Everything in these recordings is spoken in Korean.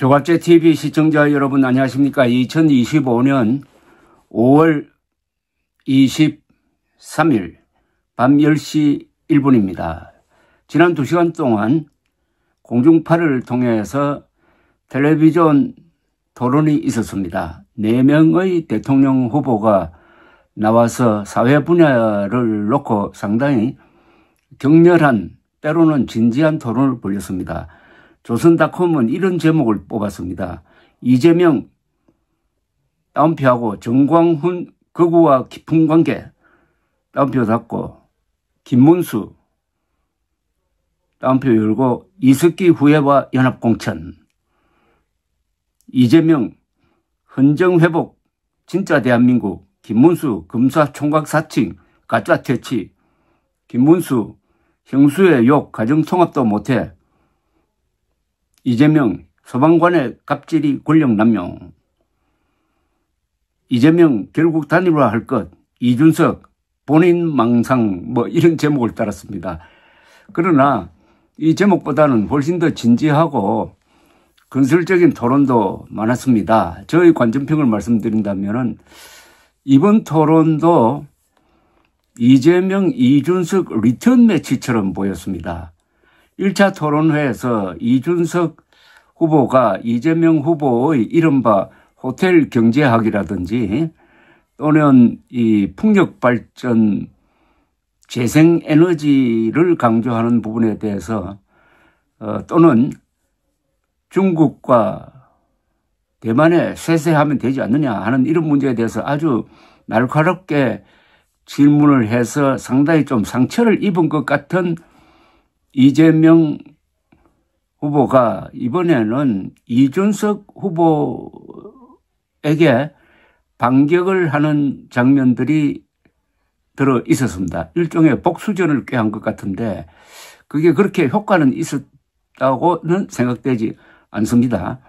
조갑제 TV 시청자 여러분 안녕하십니까? 2025년 5월 23일 밤 10시 1분입니다. 지난 2시간 동안 공중파를 통해서 텔레비전 토론이 있었습니다. 4명의 대통령 후보가 나와서 사회 분야를 놓고 상당히 격렬한 때로는 진지한 토론을 벌였습니다. 조선닷컴은 이런 제목을 뽑았습니다. 이재명 따옴표하고 정광훈 거구와 깊은 관계 따옴표 닫고 김문수 따옴표 열고 이석기 후예와 연합공천 이재명 헌정회복 진짜 대한민국 김문수 검사총각 사칭 가짜 퇴치 김문수 형수의 욕 가정통합도 못해 이재명 소방관의 갑질이 권력 남용 이재명 결국 단일화할 것 이준석 본인 망상 이런 제목을 따랐습니다. 그러나 이 제목보다는 훨씬 더 진지하고 건설적인 토론도 많았습니다. 저의 관전평을 말씀드린다면 이번 토론도 이재명, 이준석 리턴 매치처럼 보였습니다. 1차 토론회에서 이준석 후보가 이재명 후보의 이른바 호텔 경제학이라든지 또는 이 풍력발전 재생에너지를 강조하는 부분에 대해서 또는 중국과 대만에 쇠쇠하면 되지 않느냐 하는 이런 문제에 대해서 아주 날카롭게 질문을 해서 상당히 좀 상처를 입은 것 같은 이재명 후보가 이번에는 이준석 후보에게 반격을 하는 장면들이 들어 있었습니다. 일종의 복수전을 꾀한 것 같은데 그게 그렇게 효과는 있었다고는 생각되지 않습니다.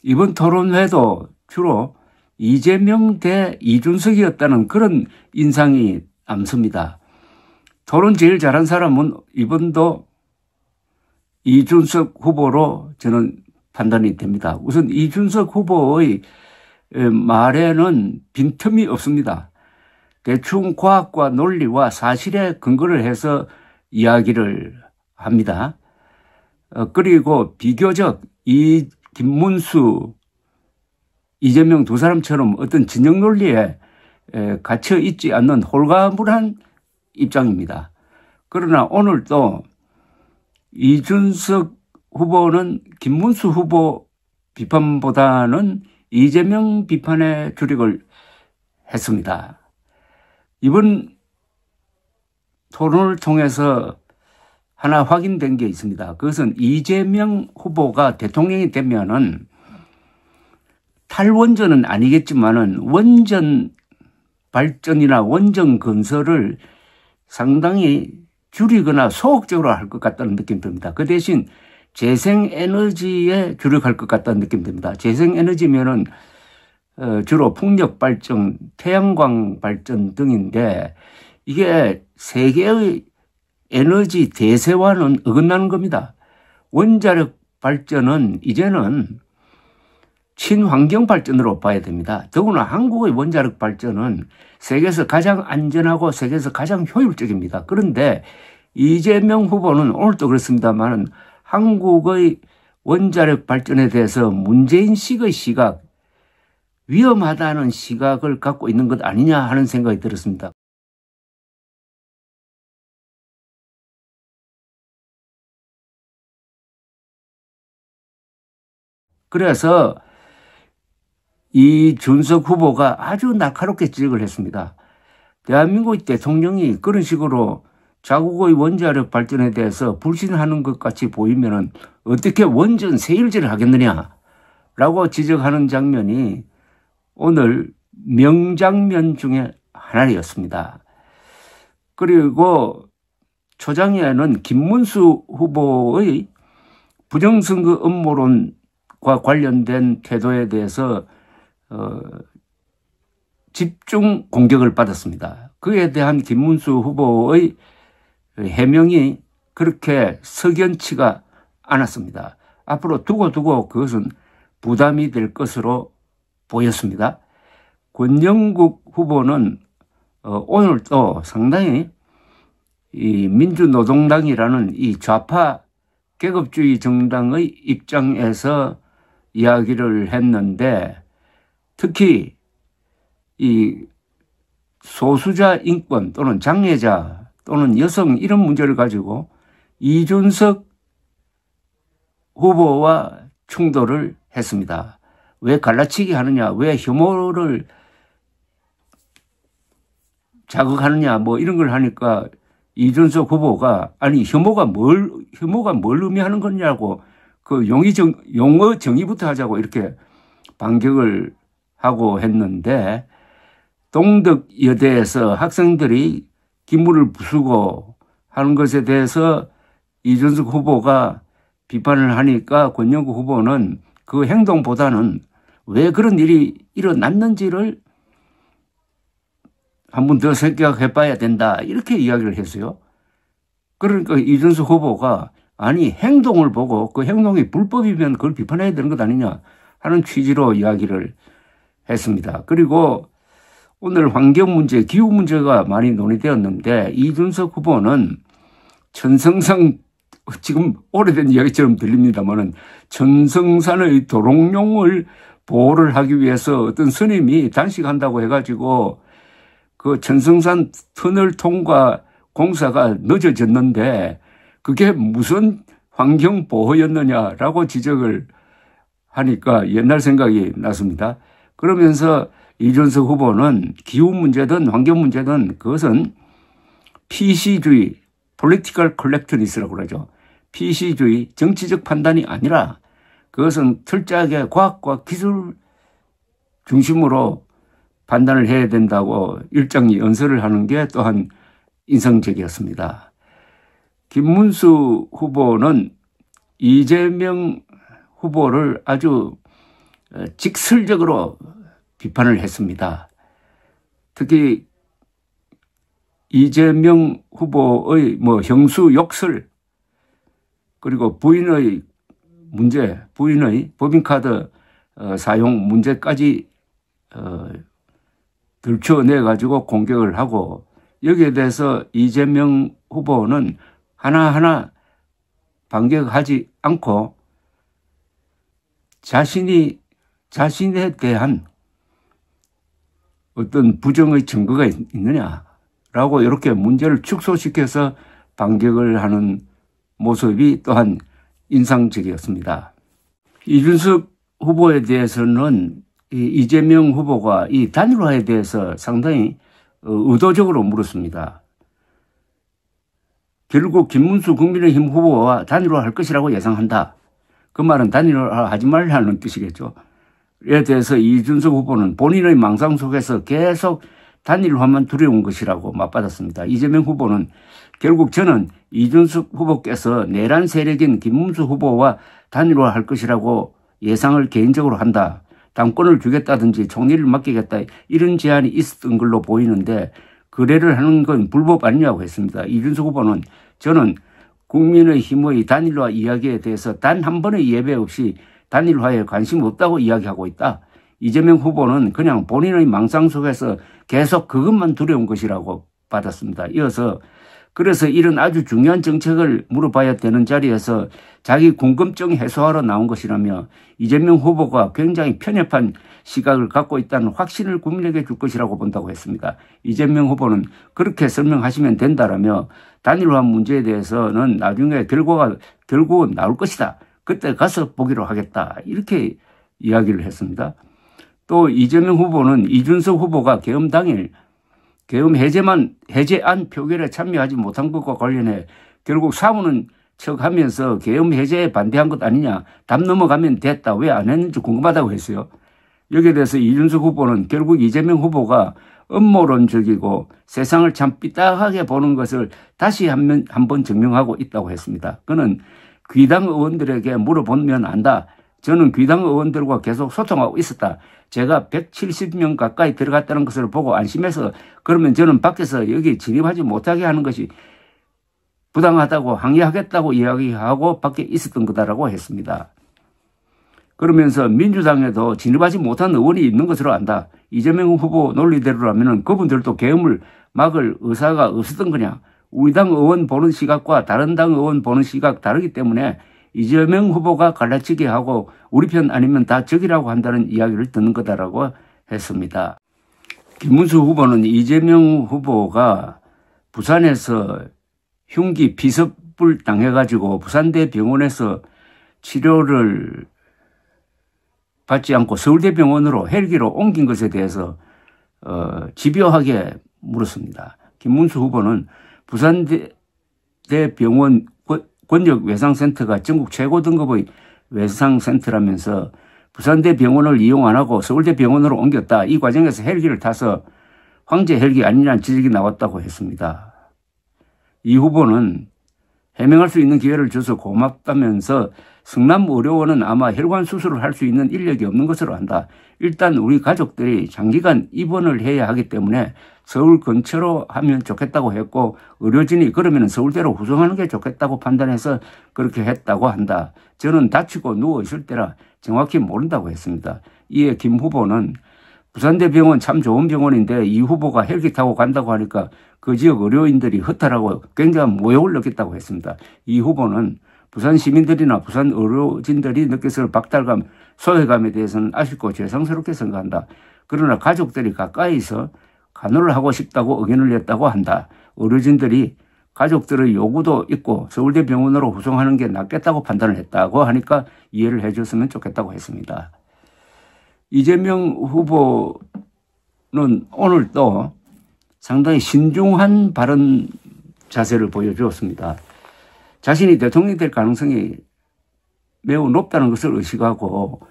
이번 토론회도 주로 이재명 대 이준석이었다는 그런 인상이 남습니다. 토론 제일 잘한 사람은 이번도 이준석 후보로 저는 판단이 됩니다. 우선 이준석 후보의 말에는 빈틈이 없습니다. 대충 과학과 논리와 사실에 근거를 해서 이야기를 합니다. 그리고 비교적 이 김문수, 이재명 두 사람처럼 어떤 진영 논리에 갇혀 있지 않는 홀가분한 입장입니다. 그러나 오늘 또 이준석 후보는 김문수 후보 비판보다는 이재명 비판에 주력을 했습니다. 이번 토론을 통해서 하나 확인된 게 있습니다. 그것은 이재명 후보가 대통령이 되면은 탈원전은 아니겠지만은 원전 발전이나 원전 건설을 상당히 줄이거나 소극적으로 할 것 같다는 느낌이 듭니다. 그 대신 재생에너지에 주력할 것 같다는 느낌이 듭니다. 재생에너지면은 주로 풍력 발전, 태양광 발전 등인데 이게 세계의 에너지 대세와는 어긋나는 겁니다. 원자력 발전은 이제는 친환경 발전으로 봐야 됩니다. 더구나 한국의 원자력 발전은 세계에서 가장 안전하고 세계에서 가장 효율적입니다. 그런데 이재명 후보는 오늘도 그렇습니다만 한국의 원자력 발전에 대해서 문재인식의 시각, 위험하다는 시각을 갖고 있는 것 아니냐 하는 생각이 들었습니다. 그래서 이준석 후보가 아주 날카롭게 지적을 했습니다. 대한민국 대통령이 그런 식으로 자국의 원자력 발전에 대해서 불신하는 것 같이 보이면은 어떻게 원전 세일제를 하겠느냐라고 지적하는 장면이 오늘 명장면 중에 하나였습니다. 그리고 초장에는 김문수 후보의 부정선거 음모론과 관련된 태도에 대해서 집중 공격을 받았습니다. 그에 대한 김문수 후보의 해명이 그렇게 석연치가 않았습니다. 앞으로 두고 그것은 부담이 될 것으로 보였습니다. 권영국 후보는 오늘 또 상당히 이 민주노동당이라는 이 좌파 계급주의 정당의 입장에서 이야기를 했는데, 특히 이 소수자 인권 또는 장애자 또는 여성 이런 문제를 가지고 이준석 후보와 충돌을 했습니다. 왜 갈라치기 하느냐, 왜 혐오를 자극하느냐, 뭐 이런 걸 하니까 이준석 후보가 아니 혐오가 뭘 의미하는 거냐고 그 용어 정의부터 하자고 이렇게 반격을 하고 했는데, 동덕여대에서 학생들이 기물을 부수고 하는 것에 대해서 이준석 후보가 비판을 하니까 권영국 후보는 그 행동보다는 왜 그런 일이 일어났는지를 한 번 더 생각해 봐야 된다 이렇게 이야기를 했어요. 그러니까 이준석 후보가 아니 행동을 보고 그 행동이 불법이면 그걸 비판해야 되는 것 아니냐 하는 취지로 이야기를 했습니다. 그리고 오늘 환경 문제, 기후 문제가 많이 논의되었는데 이준석 후보는 천성산, 지금 오래된 이야기처럼 들립니다만은 천성산의 도롱뇽을 보호를 하기 위해서 어떤 스님이 단식한다고 해가지고 그 천성산 터널 통과 공사가 늦어졌는데 그게 무슨 환경보호였느냐라고 지적을 하니까 옛날 생각이 났습니다. 그러면서 이준석 후보는 기후 문제든 환경 문제든 그것은 PC주의, Political Correctness라고 그러죠. PC주의, 정치적 판단이 아니라 그것은 철저하게 과학과 기술 중심으로 판단을 해야 된다고 일장이 연설을 하는 게 또한 인상적이었습니다. 김문수 후보는 이재명 후보를 아주 직설적으로 비판을 했습니다. 특히 이재명 후보의 형수 욕설 그리고 부인의 문제, 부인의 법인카드 사용 문제까지 들춰내가지고 공격을 하고 여기에 대해서 이재명 후보는 하나하나 반격하지 않고 자신에 대한 어떤 부정의 증거가 있느냐라고 이렇게 문제를 축소시켜서 반격을 하는 모습이 또한 인상적이었습니다. 이준석 후보에 대해서는 이재명 후보가 이 단일화에 대해서 상당히 의도적으로 물었습니다. 결국 김문수 국민의힘 후보와 단일화할 것이라고 예상한다. 그 말은 단일화하지 말라는 뜻이겠죠. 이에 대해서 이준석 후보는 본인의 망상 속에서 계속 단일화만 두려운 것이라고 맞받았습니다. 이재명 후보는 결국 저는 이준석 후보께서 내란 세력인 김문수 후보와 단일화할 것이라고 예상을 개인적으로 한다. 당권을 주겠다든지 총리를 맡기겠다 이런 제안이 있었던 걸로 보이는데 거래를 하는 건 불법 아니냐고 했습니다. 이준석 후보는 저는 국민의힘의 단일화 이야기에 대해서 단 한 번의 예배 없이 단일화에 관심 없다고 이야기하고 있다. 이재명 후보는 그냥 본인의 망상 속에서 계속 그것만 두려운 것이라고 받았습니다. 이어서 그래서 이런 아주 중요한 정책을 물어봐야 되는 자리에서 자기 궁금증 해소하러 나온 것이라며 이재명 후보가 굉장히 편협한 시각을 갖고 있다는 확신을 국민에게 줄 것이라고 본다고 했습니다. 이재명 후보는 그렇게 설명하시면 된다라며 단일화 문제에 대해서는 나중에 결국은 나올 것이다. 그때 가서 보기로 하겠다. 이렇게 이야기를 했습니다. 또 이재명 후보는 이준석 후보가 계엄 당일 계엄 해제안 표결에 참여하지 못한 것과 관련해 결국 사무는 척하면서 계엄 해제에 반대한 것 아니냐. 담 넘어가면 됐다. 왜 안 했는지 궁금하다고 했어요. 여기에 대해서 이준석 후보는 결국 이재명 후보가 음모론적이고 세상을 참 삐딱하게 보는 것을 다시 한 번 증명하고 있다고 했습니다. 그는 귀당 의원들에게 물어보면 안다. 저는 귀당 의원들과 계속 소통하고 있었다. 제가 170명 가까이 들어갔다는 것을 보고 안심해서 그러면 저는 밖에서 여기 진입하지 못하게 하는 것이 부당하다고 항의하겠다고 이야기하고 밖에 있었던 거다라고 했습니다. 그러면서 민주당에도 진입하지 못한 의원이 있는 것으로 안다. 이재명 후보 논리대로라면 그분들도 계엄을 막을 의사가 없었던 거냐. 우리 당 의원 보는 시각과 다른 당 의원 보는 시각 다르기 때문에 이재명 후보가 갈라치게 하고 우리 편 아니면 다 적이라고 한다는 이야기를 듣는 거다라고 했습니다. 김문수 후보는 이재명 후보가 부산에서 흉기 피습을 당해가지고 부산대 병원에서 치료를 받지 않고 서울대병원으로 헬기로 옮긴 것에 대해서 집요하게 물었습니다. 김문수 후보는 부산대병원 권역외상센터가 전국 최고 등급의 외상센터라면서 부산대병원을 이용 안 하고 서울대병원으로 옮겼다. 이 과정에서 헬기를 타서 황제 헬기 아니냐는 지적이 나왔다고 했습니다. 이 후보는 해명할 수 있는 기회를 줘서 고맙다면서 성남의료원은 아마 혈관 수술을 할 수 있는 인력이 없는 것으로 안다. 일단 우리 가족들이 장기간 입원을 해야 하기 때문에 서울 근처로 하면 좋겠다고 했고 의료진이 그러면 서울대로 후송하는 게 좋겠다고 판단해서 그렇게 했다고 한다. 저는 다치고 누워있을 때라 정확히 모른다고 했습니다. 이에 김 후보는 부산대병원 참 좋은 병원인데 이 후보가 헬기 타고 간다고 하니까 그 지역 의료인들이 허탈하고 굉장한 모욕을 느꼈다고 했습니다. 이 후보는 부산 시민들이나 부산 의료진들이 느꼈을 박탈감, 소외감에 대해서는 아쉽고 죄송스럽게 생각한다. 그러나 가족들이 가까이서 간호를 하고 싶다고 의견을 냈다고 한다. 의료진들이 가족들의 요구도 있고 서울대병원으로 후송하는 게 낫겠다고 판단을 했다고 하니까 이해를 해줬으면 좋겠다고 했습니다. 이재명 후보는 오늘 또 상당히 신중한 발언 자세를 보여주었습니다. 자신이 대통령이 될 가능성이 매우 높다는 것을 의식하고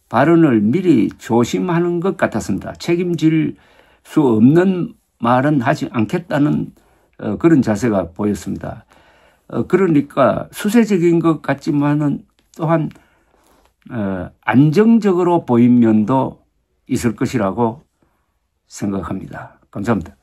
발언을 미리 조심하는 것 같았습니다. 책임질 수 없는 말은 하지 않겠다는 그런 자세가 보였습니다. 그러니까 수세적인 것 같지만은 또한 안정적으로 보인 면도 있을 것이라고 생각합니다. 감사합니다.